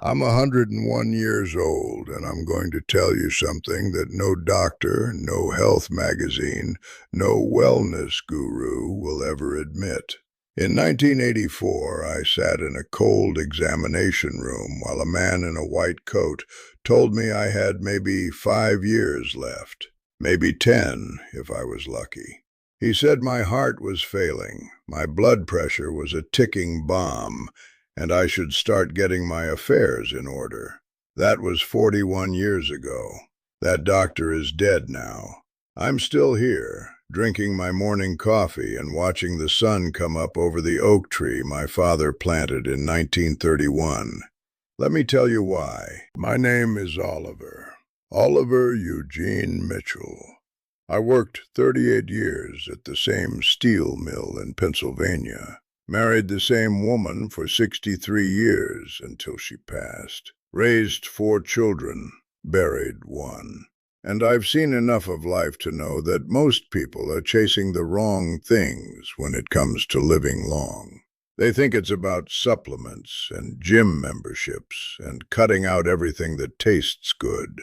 I'm 101 years old, and I'm going to tell you something that no doctor, no health magazine, no wellness guru will ever admit. In 1984, I sat in a cold examination room while a man in a white coat told me I had maybe 5 years left, maybe 10 if I was lucky. He said my heart was failing, my blood pressure was a ticking bomb, and I should start getting my affairs in order. That was 41 years ago. That doctor is dead now. I'm still here, drinking my morning coffee and watching the sun come up over the oak tree my father planted in 1931. Let me tell you why. My name is Oliver. Oliver Eugene Mitchell. I worked 38 years at the same steel mill in Pennsylvania. Married the same woman for 63 years until she passed. Raised 4 children, buried one. And I've seen enough of life to know that most people are chasing the wrong things when it comes to living long. They think it's about supplements and gym memberships and cutting out everything that tastes good.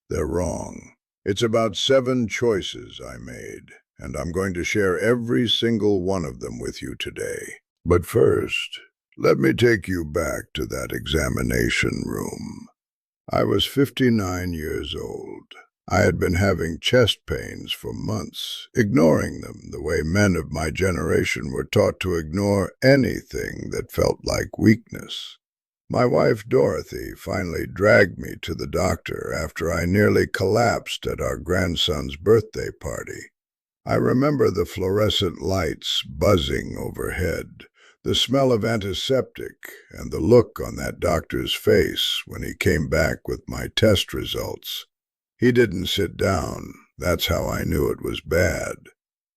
They're wrong. It's about 7 choices I made, and I'm going to share every single one of them with you today. But first, let me take you back to that examination room. I was 59 years old. I had been having chest pains for months, ignoring them the way men of my generation were taught to ignore anything that felt like weakness. My wife, Dorothy, finally dragged me to the doctor after I nearly collapsed at our grandson's birthday party. I remember the fluorescent lights buzzing overhead, the smell of antiseptic, and the look on that doctor's face when he came back with my test results. He didn't sit down. That's how I knew it was bad.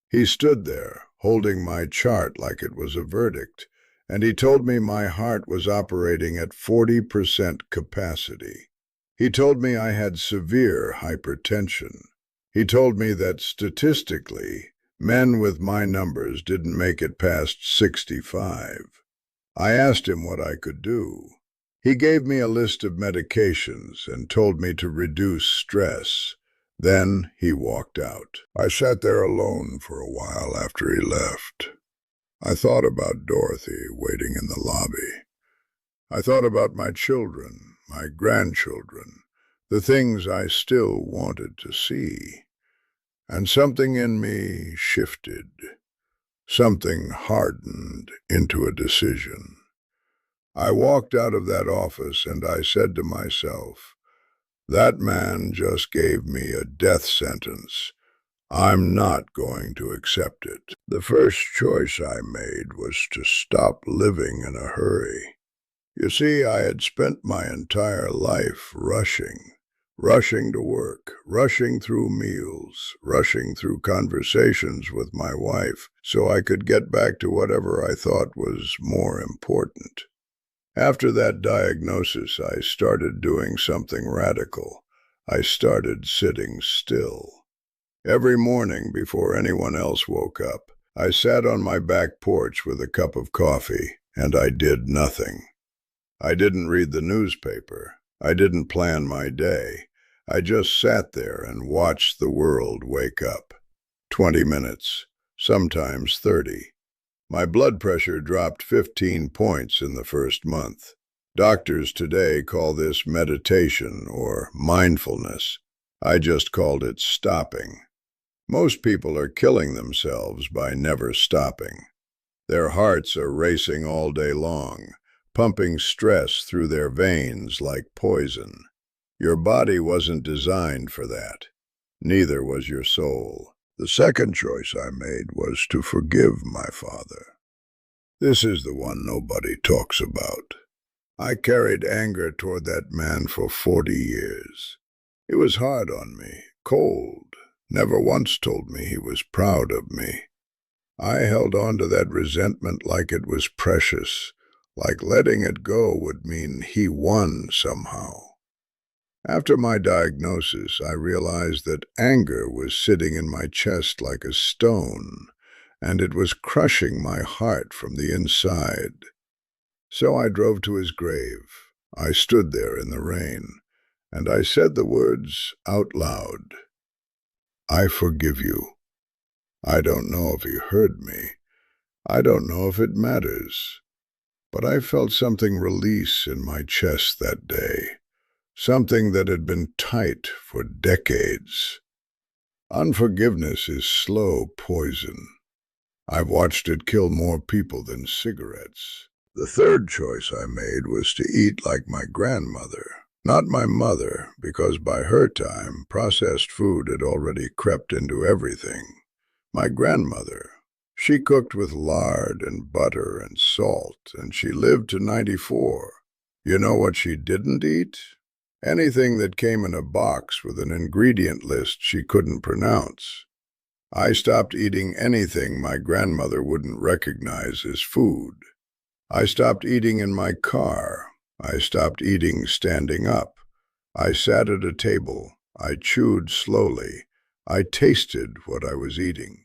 He stood there, holding my chart like it was a verdict, and he told me my heart was operating at 40% capacity. He told me I had severe hypertension. He told me that statistically, men with my numbers didn't make it past 65. I asked him what I could do. He gave me a list of medications and told me to reduce stress. Then he walked out. I sat there alone for a while after he left. I thought about Dorothy waiting in the lobby. I thought about my children, my grandchildren, the things I still wanted to see. And something in me shifted. Something hardened into a decision. I walked out of that office and I said to myself, that man just gave me a death sentence. I'm not going to accept it. The first choice I made was to stop living in a hurry. You see, I had spent my entire life rushing to work, rushing through meals, rushing through conversations with my wife so I could get back to whatever I thought was more important. After that diagnosis, I started doing something radical. I started sitting still. Every morning before anyone else woke up, I sat on my back porch with a cup of coffee, and I did nothing. I didn't read the newspaper. I didn't plan my day. I just sat there and watched the world wake up. 20 minutes, sometimes 30. My blood pressure dropped 15 points in the first month. Doctors today call this meditation or mindfulness. I just called it stopping. Most people are killing themselves by never stopping. Their hearts are racing all day long, pumping stress through their veins like poison. Your body wasn't designed for that. Neither was your soul. The second choice I made was to forgive my father. This is the one nobody talks about. I carried anger toward that man for 40 years. He was hard on me, cold, never once told me he was proud of me. I held on to that resentment like it was precious, like letting it go would mean he won somehow. After my diagnosis, I realized that anger was sitting in my chest like a stone, and it was crushing my heart from the inside. So I drove to his grave. I stood there in the rain, and I said the words out loud. I forgive you. I don't know if he heard me. I don't know if it matters. But I felt something release in my chest that day, something that had been tight for decades. Unforgiveness is slow poison. I've watched it kill more people than cigarettes. The third choice I made was to eat like my grandmother. Not my mother, because by her time, processed food had already crept into everything. My grandmother. She cooked with lard and butter and salt, and she lived to 94. You know what she didn't eat? Anything that came in a box with an ingredient list she couldn't pronounce. I stopped eating anything my grandmother wouldn't recognize as food. I stopped eating in my car. I stopped eating standing up. I sat at a table. I chewed slowly. I tasted what I was eating.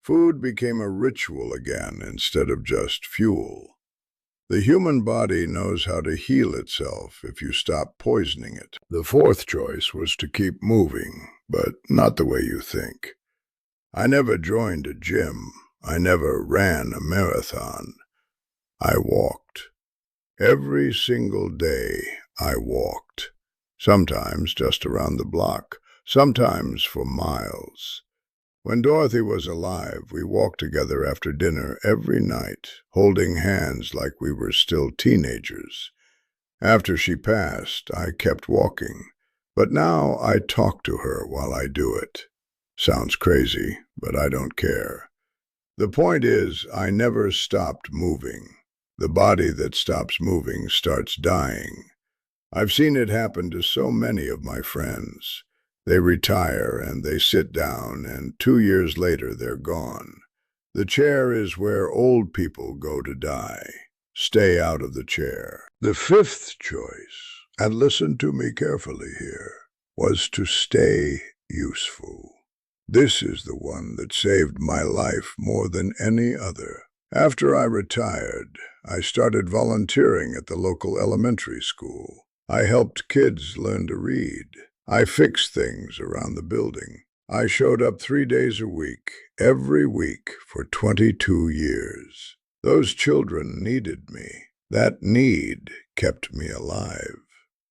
Food became a ritual again instead of just fuel. The human body knows how to heal itself if you stop poisoning it. The fourth choice was to keep moving, but not the way you think. I never joined a gym. I never ran a marathon. I walked. Every single day I walked. Sometimes just around the block, sometimes for miles. When Dorothy was alive, we walked together after dinner every night, holding hands like we were still teenagers. After she passed, I kept walking, but now I talk to her while I do it. Sounds crazy, but I don't care. The point is, I never stopped moving. The body that stops moving starts dying. I've seen it happen to so many of my friends. They retire and they sit down, and 2 years later they're gone. The chair is where old people go to die. Stay out of the chair. The fifth choice, and listen to me carefully here, was to stay useful. This is the one that saved my life more than any other. After I retired, I started volunteering at the local elementary school. I helped kids learn to read. I fixed things around the building. I showed up 3 days a week, every week, for 22 years. Those children needed me. That need kept me alive.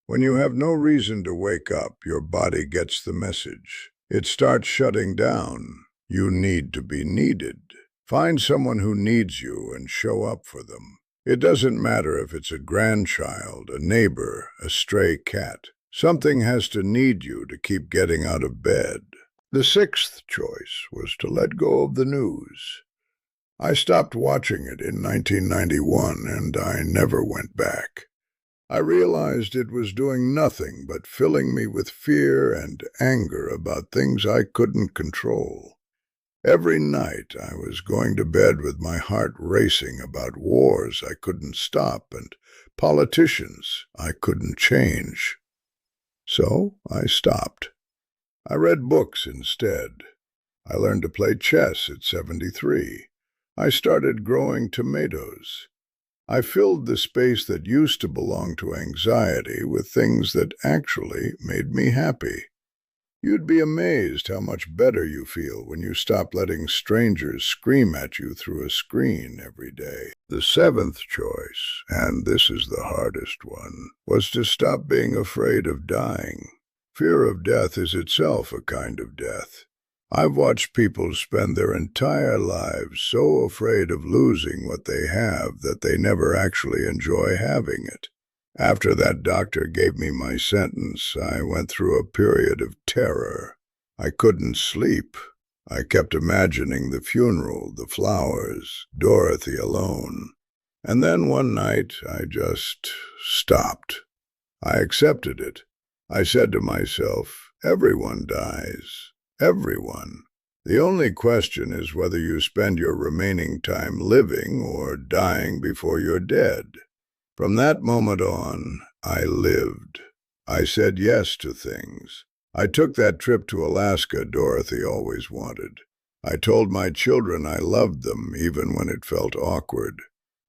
When you have no reason to wake up, your body gets the message. It starts shutting down. You need to be needed. Find someone who needs you and show up for them. It doesn't matter if it's a grandchild, a neighbor, a stray cat. Something has to need you to keep getting out of bed. The sixth choice was to let go of the news. I stopped watching it in 1991, and I never went back. I realized it was doing nothing but filling me with fear and anger about things I couldn't control. Every night I was going to bed with my heart racing about wars I couldn't stop and politicians I couldn't change. So I stopped. I read books instead. I learned to play chess at 73. I started growing tomatoes. I filled the space that used to belong to anxiety with things that actually made me happy. You'd be amazed how much better you feel when you stop letting strangers scream at you through a screen every day. The seventh choice, and this is the hardest one, was to stop being afraid of dying. Fear of death is itself a kind of death. I've watched people spend their entire lives so afraid of losing what they have that they never actually enjoy having it. After that doctor gave me my sentence, I went through a period of terror. I couldn't sleep. I kept imagining the funeral, the flowers, Dorothy alone. And then one night, I just stopped. I accepted it. I said to myself, everyone dies. Everyone. The only question is whether you spend your remaining time living or dying before you're dead. From that moment on, I lived. I said yes to things. I took that trip to Alaska Dorothy always wanted. I told my children I loved them even when it felt awkward.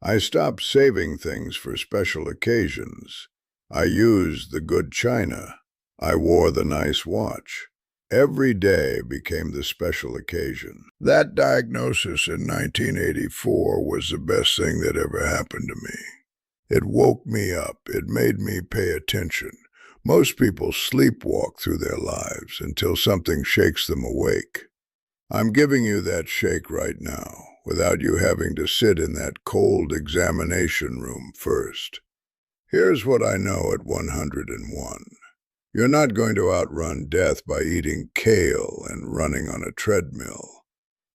I stopped saving things for special occasions. I used the good china. I wore the nice watch. Every day became the special occasion. That diagnosis in 1984 was the best thing that ever happened to me. It woke me up. It made me pay attention. Most people sleepwalk through their lives until something shakes them awake. I'm giving you that shake right now, without you having to sit in that cold examination room first. Here's what I know at 101. You're not going to outrun death by eating kale and running on a treadmill.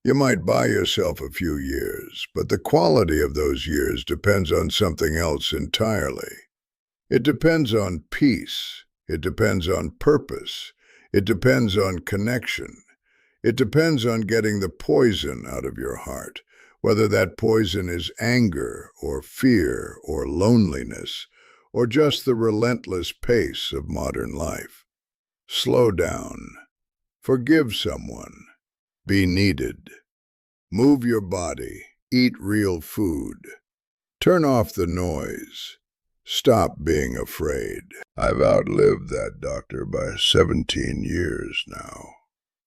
You might buy yourself a few years, but the quality of those years depends on something else entirely. It depends on peace. It depends on purpose. It depends on connection. It depends on getting the poison out of your heart, whether that poison is anger or fear or loneliness, or just the relentless pace of modern life. Slow down. Forgive someone. Be needed. Move your body. Eat real food. Turn off the noise. Stop being afraid. I've outlived that doctor by 17 years now.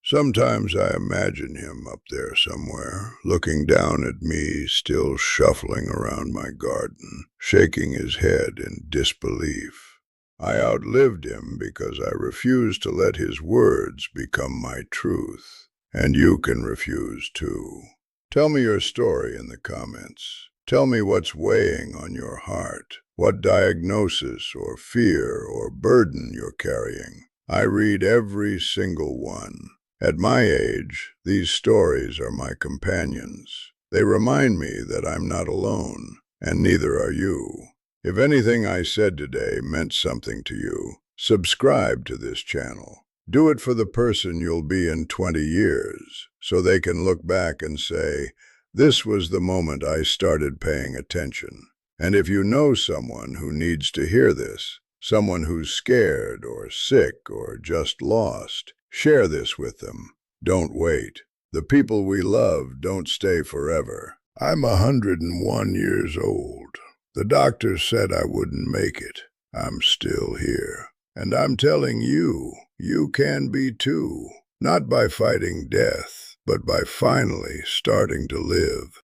Sometimes I imagine him up there somewhere, looking down at me, still shuffling around my garden, shaking his head in disbelief. I outlived him because I refused to let his words become my truth. And you can refuse too. Tell me your story in the comments. Tell me what's weighing on your heart, what diagnosis or fear or burden you're carrying. I read every single one. At my age, these stories are my companions. They remind me that I'm not alone, and neither are you. If anything I said today meant something to you, subscribe to this channel. Do it for the person you'll be in 20 years, so they can look back and say, this was the moment I started paying attention. And if you know someone who needs to hear this, someone who's scared or sick or just lost, share this with them. Don't wait. The people we love don't stay forever. I'm 101 years old. The doctor said I wouldn't make it. I'm still here. And I'm telling you, you can be too. Not by fighting death, but by finally starting to live.